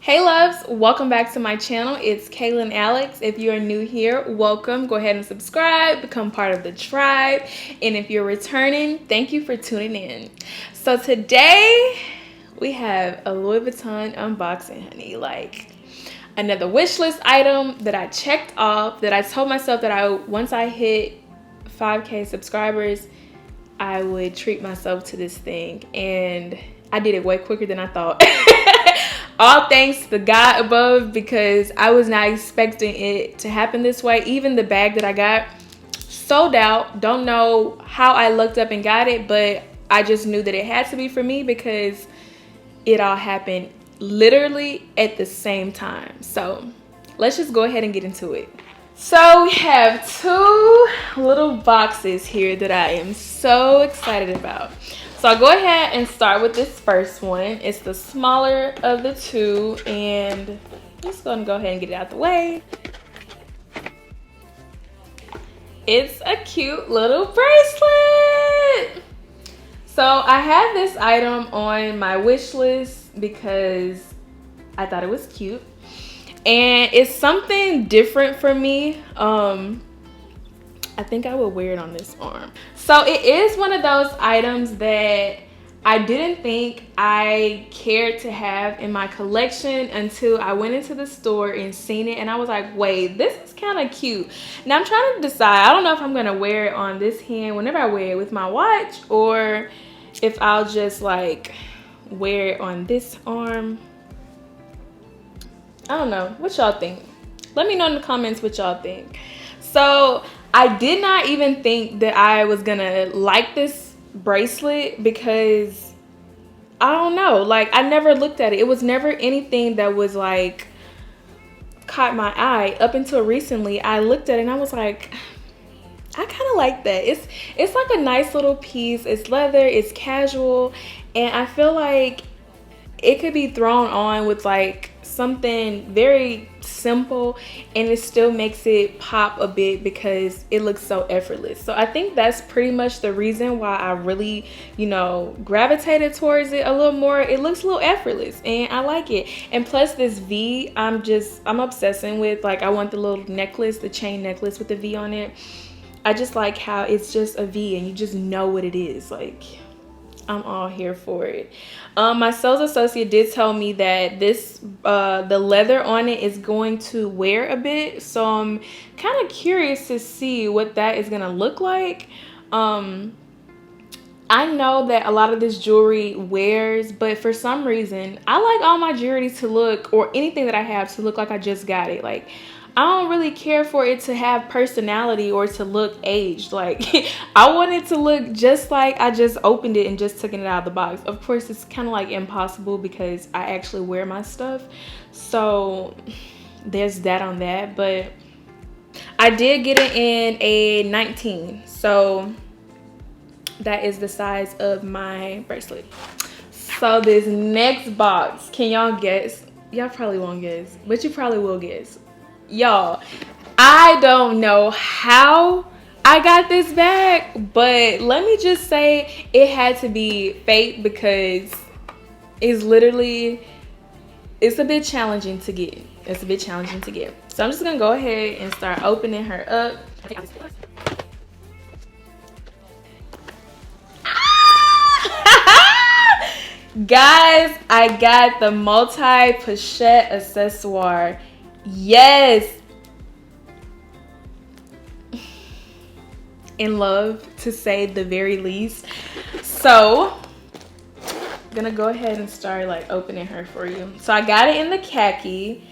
Hey loves, welcome back to my channel. It's Kaylan Alex. If you are new here, welcome. Go ahead and subscribe, become part of the tribe. And if you're returning, thank you for tuning in. So today we have a Louis Vuitton unboxing, honey. Like another wish list item that I checked off, that I told myself that once I hit 5K subscribers, I would treat myself to this thing. And I did it way quicker than I thought. All thanks to the God above, because I was not expecting it to happen this way. Even the bag that I got sold out. Don't know how I looked up and got it, but I just knew that it had to be for me because it all happened literally at the same time. So let's just go ahead and get into it. So we have two little boxes here that I am so excited about. So I'll go ahead and start with this first one. It's the smaller of the two, and I'm just gonna go ahead and get it out the way. It's a cute little bracelet. So I had this item on my wish list because I thought it was cute. And it's something different for me. I think I would wear it on this arm. So it is one of those items that I didn't think I cared to have in my collection until I went into the store and seen it, and I was like, wait, this is kind of cute. Now I'm trying to decide. I don't know if I'm gonna wear it on this hand whenever I wear it with my watch, or if I'll just like wear it on this arm. I don't know. What y'all think? Let me know in the comments what y'all think. So I did not even think that I was gonna like this bracelet because I don't know. Like, I never looked at it. It was never anything that was like caught my eye. Up until recently, I looked at it and I was like, I kind of like that. It's like a nice little piece. It's leather. It's casual, and I feel like it could be thrown on with like something very simple and it still makes it pop a bit because it looks so effortless. So I think that's pretty much the reason why I really, gravitated towards it a little more. It looks a little effortless and I like it. And plus this V, I'm obsessing with. Like, I want the little necklace, the chain necklace with the V on it. I just like how it's just a V and you just know what it is. Like, I'm all here for it. My sales associate did tell me that this the leather on it is going to wear a bit, so I'm kind of curious to see what that is gonna look like. I know that a lot of this jewelry wears, but for some reason I like all my jewelry to look, or anything that I have, to look like I just got it. Like, I don't really care for it to have personality or to look aged. Like, I want it to look just like I just opened it and just took it out of the box. Of course, it's kind of like impossible because I actually wear my stuff. So there's that on that. But I did get it in a 19. So that is the size of my bracelet. So this next box, can y'all guess? Y'all probably won't guess, but you probably will guess. Y'all, I don't know how I got this bag, but let me just say it had to be fate because it's a bit challenging to get. It's a bit challenging to get. So I'm just gonna go ahead and start opening her up. Guys, I got the multi-pochette accessoire. Yes. In love, to say the very least. So I'm gonna go ahead and start like opening her for you. So I got it in the khaki.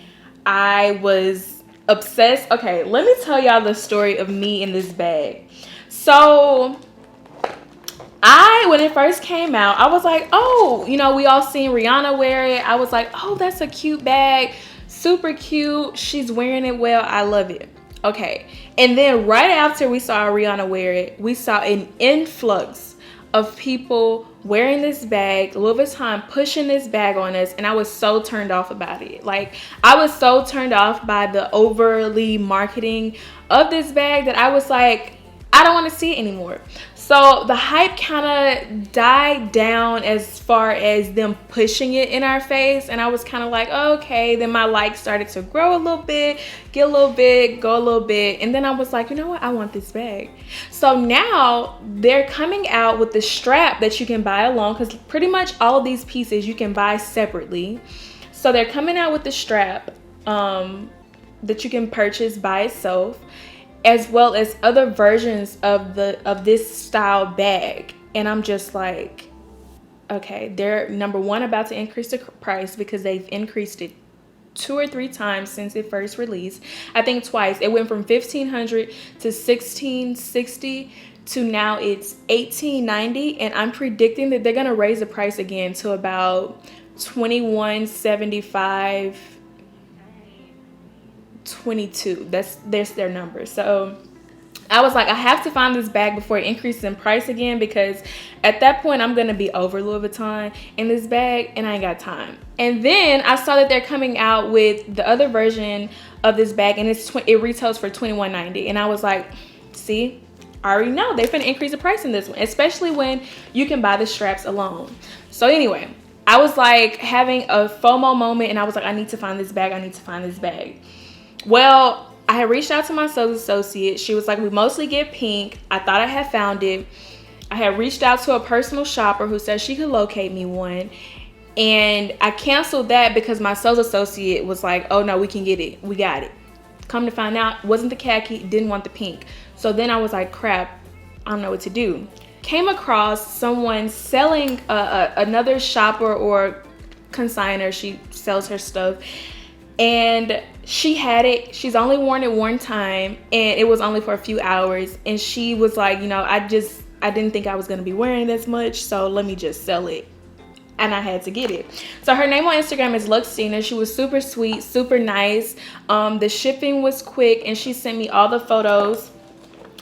I was obsessed. Okay, let me tell y'all the story of me in this bag. So when it first came out, I was like, oh, we all seen Rihanna wear it. I was like, oh, that's a cute bag. Super cute. She's wearing it well. I love it. Okay. And then right after we saw Rihanna wear it, we saw an influx of people wearing this bag, Louis Vuitton pushing this bag on us, and I was so turned off about it. Like, I was so turned off by the overly marketing of this bag that I was like, I I don't want to see it anymore. So the hype kind of died down as far as them pushing it in our face. And I was kind of like, oh, okay. Then my likes started to grow a little bit, get a little bit, go a little bit. And then I was like, you know what? I want this bag. So now they're coming out with the strap that you can buy alone, because pretty much all of these pieces you can buy separately. So they're coming out with the strap that you can purchase by itself, as well as other versions of this style bag. And I'm just like, okay, they're number one about to increase the price, because they've increased it 2 or 3 times since it first released. I think twice. It went from $1,500 to $1,660 to now it's $1,890, and I'm predicting that they're gonna raise the price again to about $2,175, $22. That's their number. So I was like, I have to find this bag before it increases in price again, because at that point I'm gonna be over Louis Vuitton in this bag and I ain't got time. And then I saw that they're coming out with the other version of this bag, and it retails for $21.90, and I was like, see, I already know they're gonna increase the price in this one, especially when you can buy the straps alone. So anyway, I was like having a FOMO moment, and I was like, I need to find this bag. I need to find this bag. Well, I had reached out to my sales associate. She was like, we mostly get pink. I thought I had found it. I had reached out to a personal shopper who said she could locate me one. And I canceled that because my sales associate was like, oh no, we can get it. We got it. Come to find out, wasn't the khaki, didn't want the pink. So then I was like, crap, I don't know what to do. Came across someone selling another shopper or consignor. She sells her stuff. And she had it. She's only worn it one time, and it was only for a few hours. And she was like, you know, I didn't think I was going to be wearing this much, so let me just sell it. And I had to get it. So her name on Instagram is Luxina. She was super sweet, super nice. The shipping was quick, and she sent me all the photos.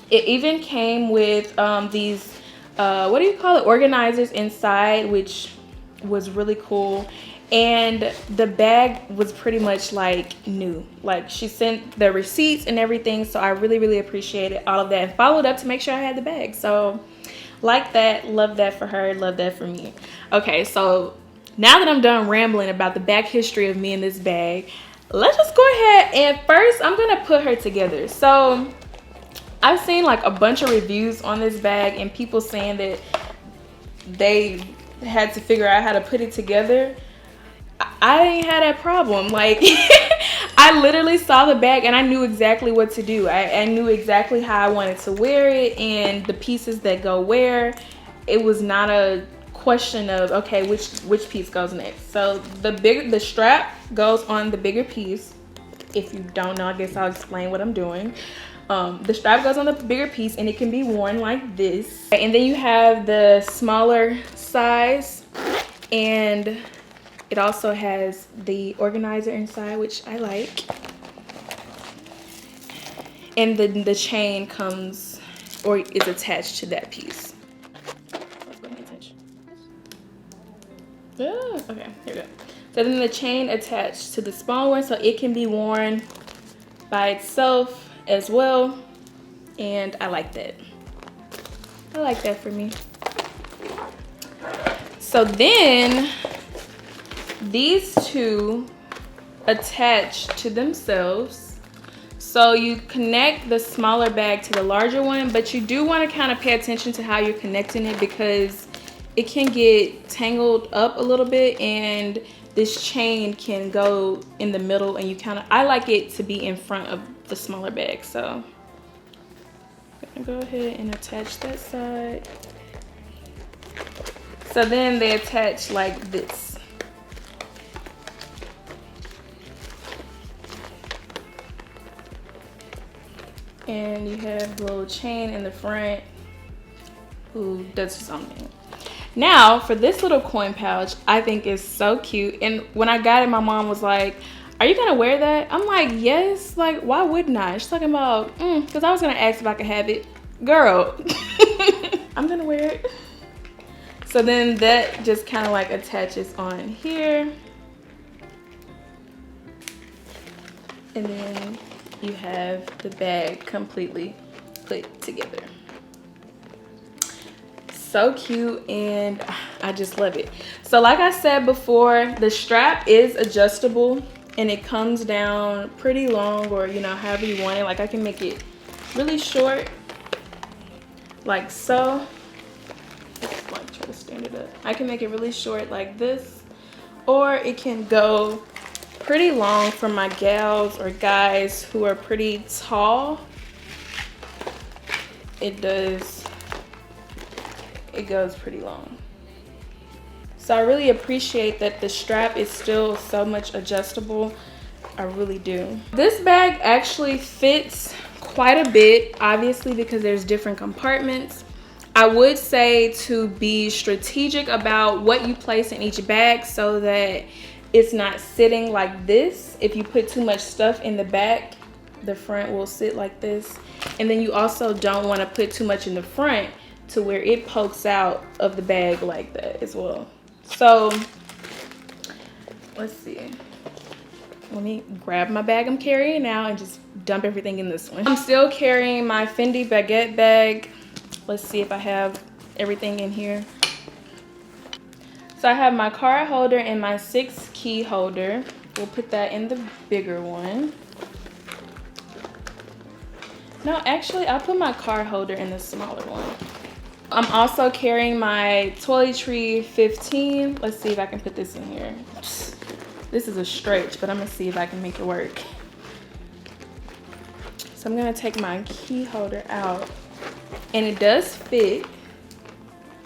It even came with these, what do you call it, organizers inside, which was really cool. And the bag was pretty much like new. Like, she sent the receipts and everything, so I really, really appreciated all of that, and followed up to make sure I had the bag. So like that, love that for her, love that for me. Okay, so now that I'm done rambling about the back history of me and this bag, let's just go ahead and first I'm gonna put her together. So I've seen like a bunch of reviews on this bag, and people saying that they had to figure out how to put it together. I ain't had that problem. Like, I literally saw the bag and I knew exactly what to do. I knew exactly how I wanted to wear it and the pieces that go where. It was not a question of, okay, which piece goes next. So the strap goes on the bigger piece. If you don't know, I guess I'll explain what I'm doing. The strap goes on the bigger piece, and it can be worn like this. And then you have the smaller size, and it also has the organizer inside, which I like. And the chain comes or is attached to that piece. Okay, here we go. So then the chain attached to the small one, so it can be worn by itself as well. And I like that. I like that for me. So then these two attach to themselves. So you connect the smaller bag to the larger one, but you do want to kind of pay attention to how you're connecting it, because it can get tangled up a little bit, and this chain can go in the middle, and I like it to be in front of the smaller bag. So I'm gonna go ahead and attach that side. So then they attach like this. And you have the little chain in the front. Ooh, that's something. Now, for this little coin pouch, I think is so cute. And when I got it, my mom was like, are you gonna wear that? I'm like, yes. Like, why wouldn't I? She's talking about, because I was gonna ask if I could have it. Girl, I'm gonna wear it. So then that just kind of like attaches on here. And then you have the bag completely put together. so cute, and I just love it. So like I said before, the strap is adjustable and it comes down pretty long, or you know, however you want it. Like I can make it really short like so. Like try to stand it up. I can make it really short like this, or it can go pretty long for my gals or guys who are pretty tall. It goes pretty long. So I really appreciate that the strap is still so much adjustable. I really do. This bag actually fits quite a bit, obviously, because there's different compartments. I would say to be strategic about what you place in each bag so that it's not sitting like this. If you put too much stuff in the back, the front will sit like this. And then you also don't want to put too much in the front to where it pokes out of the bag like that as well. So let's see. Let me grab my bag I'm carrying now and just dump everything in this one. I'm still carrying my Fendi baguette bag. Let's see if I have everything in here. So I have my card holder and my 6 key holder. We'll put that in the bigger one. No, actually, I'll put my card holder in the smaller one. I'm also carrying my toiletry 15. Let's see if I can put this in here. This is a stretch, but I'm gonna see if I can make it work. So I'm gonna take my key holder out, and it does fit,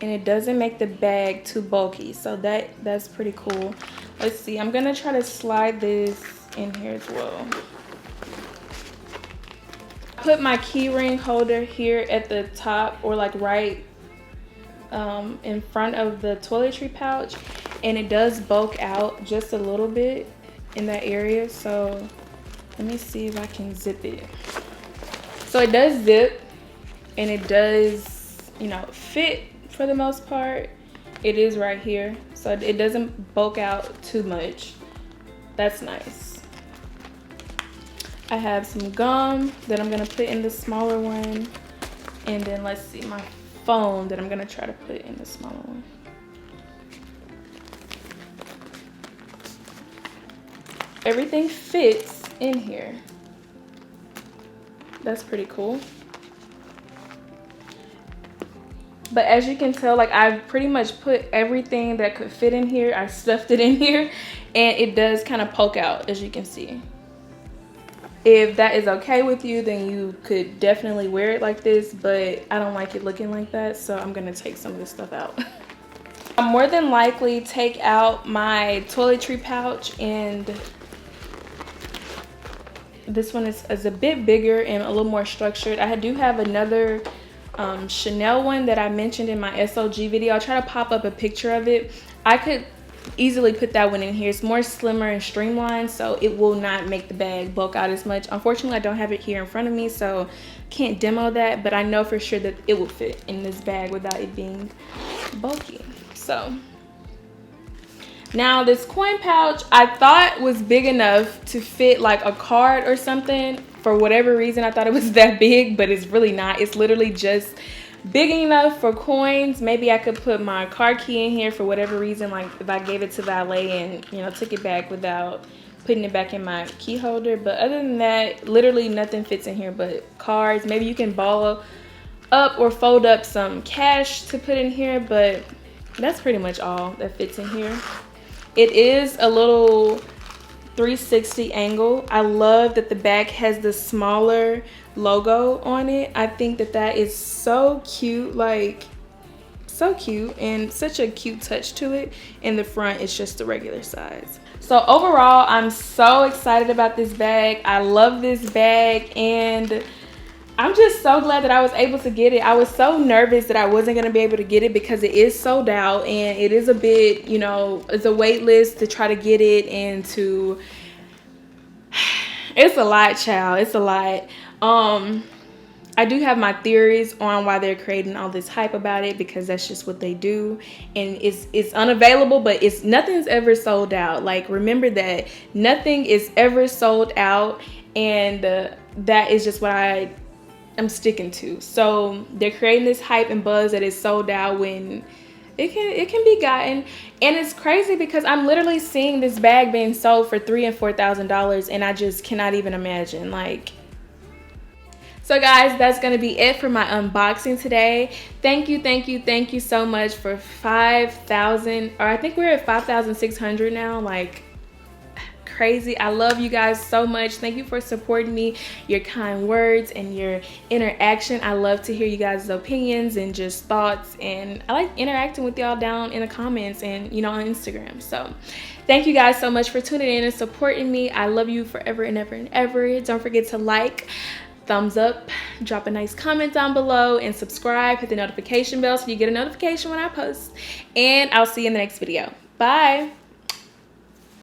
and it doesn't make the bag too bulky. So that's pretty cool. Let's see, I'm gonna try to slide this in here as well. Put my key ring holder here at the top, or like right in front of the toiletry pouch, and it does bulk out just a little bit in that area. So let me see if I can zip it. So it does zip, and it does, you know, fit for the most part. It is right here, so it doesn't bulk out too much. That's nice. I have some gum that I'm gonna put in the smaller one, and then let's see, my phone that I'm gonna try to put in the smaller one. Everything fits in here. That's pretty cool. But as you can tell, like, I've pretty much put everything that could fit in here. I stuffed it in here, and it does kind of poke out, as you can see. If that is okay with you, then you could definitely wear it like this, but I don't like it looking like that, so I'm gonna take some of this stuff out. I'll more than likely take out my toiletry pouch, and this one is a bit bigger and a little more structured. I do have another Chanel one that I mentioned in my SOG video. I'll try to pop up a picture of it. I could easily put that one in here. It's more slimmer and streamlined, so it will not make the bag bulk out as much. Unfortunately, I don't have it here in front of me, so can't demo that, but I know for sure that it will fit in this bag without it being bulky. So now this coin pouch I thought was big enough to fit like a card or something. For whatever reason, I thought it was that big, but it's really not. It's literally just big enough for coins. Maybe I could put my car key in here for whatever reason, like if I gave it to valet and, you know, took it back without putting it back in my key holder. But other than that, literally nothing fits in here but cards. Maybe you can ball up or fold up some cash to put in here, but that's pretty much all that fits in here. It is a little 360 angle. I love that the back has the smaller logo on it. I think that that is so cute, like so cute, and such a cute touch to it. In the front, it's just the regular size. So overall, I'm so excited about this bag. I love this bag, and I'm just so glad that I was able to get it. I was so nervous that I wasn't going to be able to get it because it is sold out, and it is a bit, you know, it's a wait list to try to get it, and to, it's a lot, child. It's a lot. I do have my theories on why they're creating all this hype about it, because that's just what they do, and it's unavailable, but nothing's ever sold out. Like, remember that nothing is ever sold out, and that is just what I I'm sticking to. So they're creating this hype and buzz that is sold out when it can be gotten. And it's crazy because I'm literally seeing this bag being sold for $3,000 and $4,000, and I just cannot even imagine. Like, so guys, that's gonna be it for my unboxing today. Thank you so much for 5,000, or I think we're at 5,600 now. Like, crazy. I love you guys so much. Thank you for supporting me, your kind words and your interaction. I love to hear you guys' opinions and just thoughts, and I like interacting with y'all down in the comments and, you know, on Instagram. So thank you guys so much for tuning in and supporting me. I love you forever and ever and ever. Don't forget to like, thumbs up, drop a nice comment down below, and subscribe. Hit the notification bell so you get a notification when I post. And I'll see you in the next video. Bye.